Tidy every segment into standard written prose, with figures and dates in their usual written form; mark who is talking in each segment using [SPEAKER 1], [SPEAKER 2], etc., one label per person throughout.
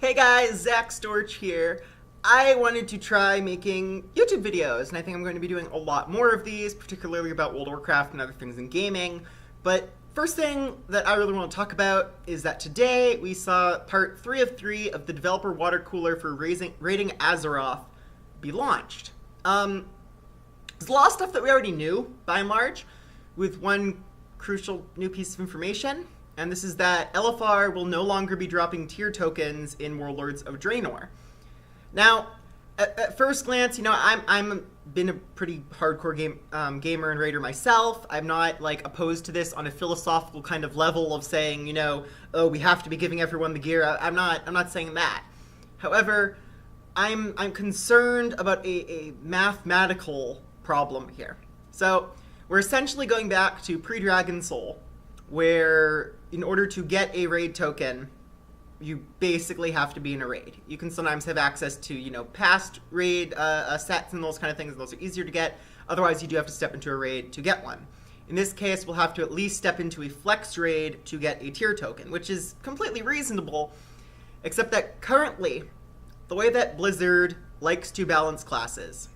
[SPEAKER 1] Hey guys, Zach Storch here. I wanted to try making YouTube videos, and I think I'm going to be doing a lot more of these, particularly about World of Warcraft and other things in gaming. But first thing that I really want to talk about is that today we saw part 3 of 3 of the developer water cooler for raiding Azeroth be launched. There's a lot of stuff that we already knew, by and large, with one crucial new piece of information. And this is that LFR will no longer be dropping tier tokens in Warlords of Draenor. Now, at first glance, I'm been a pretty hardcore gamer and raider myself. I'm not opposed to this on a philosophical kind of level of saying, oh, we have to be giving everyone the gear. I'm not saying that. However, I'm concerned about a mathematical problem here. So we're essentially going back to pre-Dragon Soul, where in order to get a raid token, you basically have to be in a raid. You can sometimes have access to, past raid sets and those kind of things, and those are easier to get. Otherwise, you do have to step into a raid to get one. In this case, we'll have to at least step into a flex raid to get a tier token, which is completely reasonable, except that currently, the way that Blizzard likes to balance classes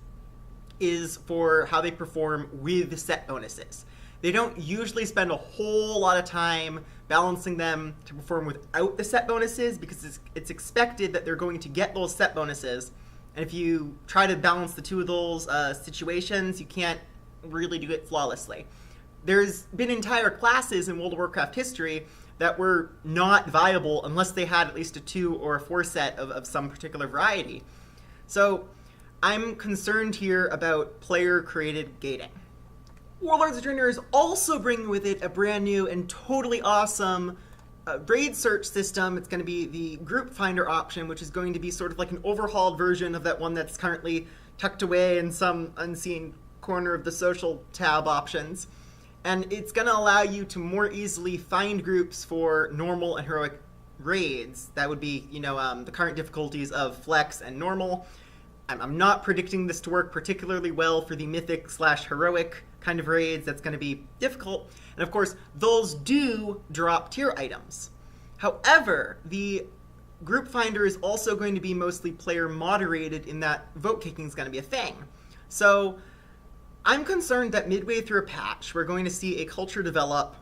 [SPEAKER 1] is for how they perform with set bonuses. They don't usually spend a whole lot of time balancing them to perform without the set bonuses, because it's expected that they're going to get those set bonuses, and if you try to balance the two of those situations, you can't really do it flawlessly. There's been entire classes in World of Warcraft history that were not viable unless they had at least a 2 or a 4 set of some particular variety. So I'm concerned here about player-created gating. Warlords of Dreanor is also bringing with it a brand new and totally awesome raid search system. It's going to be the group finder option, which is going to be sort of like an overhauled version of that one that's currently tucked away in some unseen corner of the social tab options. And it's going to allow you to more easily find groups for normal and heroic raids. That would be, the current difficulties of flex and normal. I'm not predicting this to work particularly well for the mythic/heroic kind of raids. That's going to be difficult. And of course, those do drop tier items. However, the group finder is also going to be mostly player moderated in that vote kicking is going to be a thing. So I'm concerned that midway through a patch, we're going to see a culture develop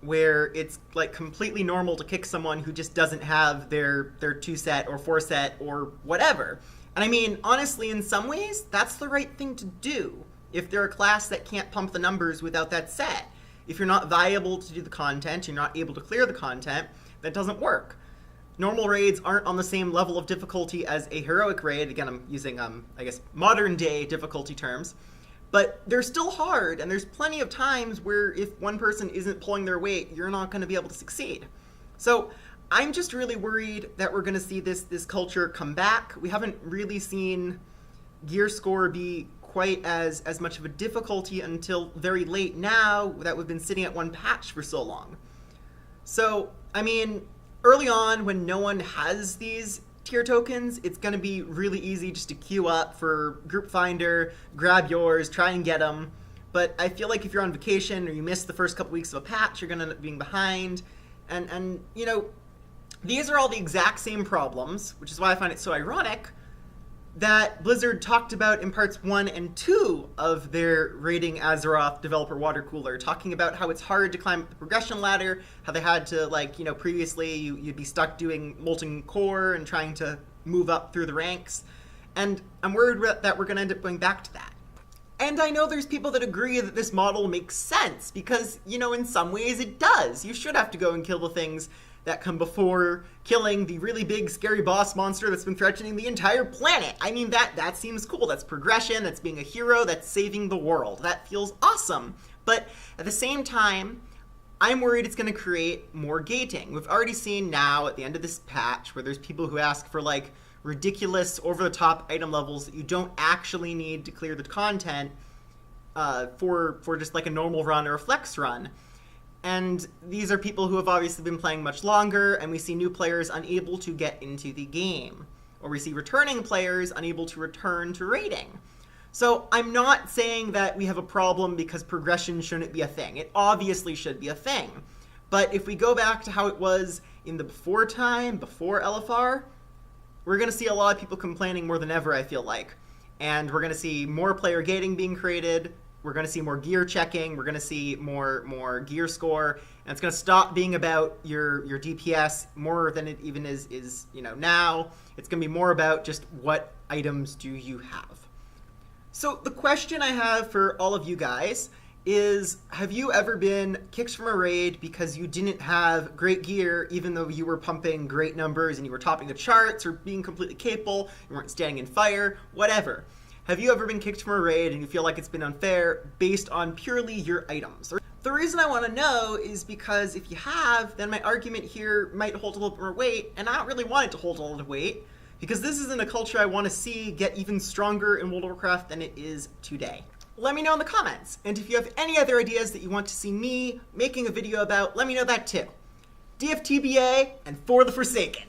[SPEAKER 1] where it's completely normal to kick someone who just doesn't have their 2 set or 4 set or whatever. And I mean, honestly, in some ways, that's the right thing to do if they're a class that can't pump the numbers without that set. If you're not viable to do the content, you're not able to clear the content, that doesn't work. Normal raids aren't on the same level of difficulty as a heroic raid. Again, I'm using, modern day difficulty terms. But they're still hard, and there's plenty of times where if one person isn't pulling their weight, you're not going to be able to succeed. So I'm just really worried that we're going to see this culture come back. We haven't really seen gear score be quite as much of a difficulty until very late now that we've been sitting at one patch for so long. So, I mean, early on when no one has these tier tokens, it's going to be really easy just to queue up for group finder, grab yours, try and get them. But I feel like if you're on vacation or you miss the first couple weeks of a patch, you're going to end up being behind. And these are all the exact same problems, which is why I find it so ironic that Blizzard talked about in parts 1 and 2 of their raiding Azeroth developer water cooler, talking about how it's hard to climb the progression ladder, how they had to, previously you'd be stuck doing Molten Core and trying to move up through the ranks. And I'm worried that we're going to end up going back to that. And I know there's people that agree that this model makes sense, because, in some ways it does. You should have to go and kill the things that come before killing the really big, scary boss monster that's been threatening the entire planet. I mean, that seems cool. That's progression, that's being a hero, that's saving the world. That feels awesome. But at the same time, I'm worried it's going to create more gating. We've already seen now at the end of this patch where there's people who ask for, ridiculous, over-the-top item levels that you don't actually need to clear the content for just, a normal run or a flex run. And these are people who have obviously been playing much longer, and we see new players unable to get into the game. Or we see returning players unable to return to raiding. So I'm not saying that we have a problem because progression shouldn't be a thing. It obviously should be a thing. But if we go back to how it was in the before LFR, we're going to see a lot of people complaining more than ever, I feel like. And we're going to see more player gating being created. We're going to see more gear checking. We're going to see more gear score. And it's going to stop being about your DPS more than it even is now. It's going to be more about just what items do you have. So the question I have for all of you guys is, have you ever been kicked from a raid because you didn't have great gear, even though you were pumping great numbers and you were topping the charts or being completely capable, you weren't standing in fire, whatever? Have you ever been kicked from a raid and you feel like it's been unfair based on purely your items? The reason I want to know is because if you have, then my argument here might hold a little bit more weight, and I don't really want it to hold a lot of weight, because this isn't a culture I want to see get even stronger in World of Warcraft than it is today. Let me know in the comments, and if you have any other ideas that you want to see me making a video about, let me know that too. DFTBA, and for the Forsaken!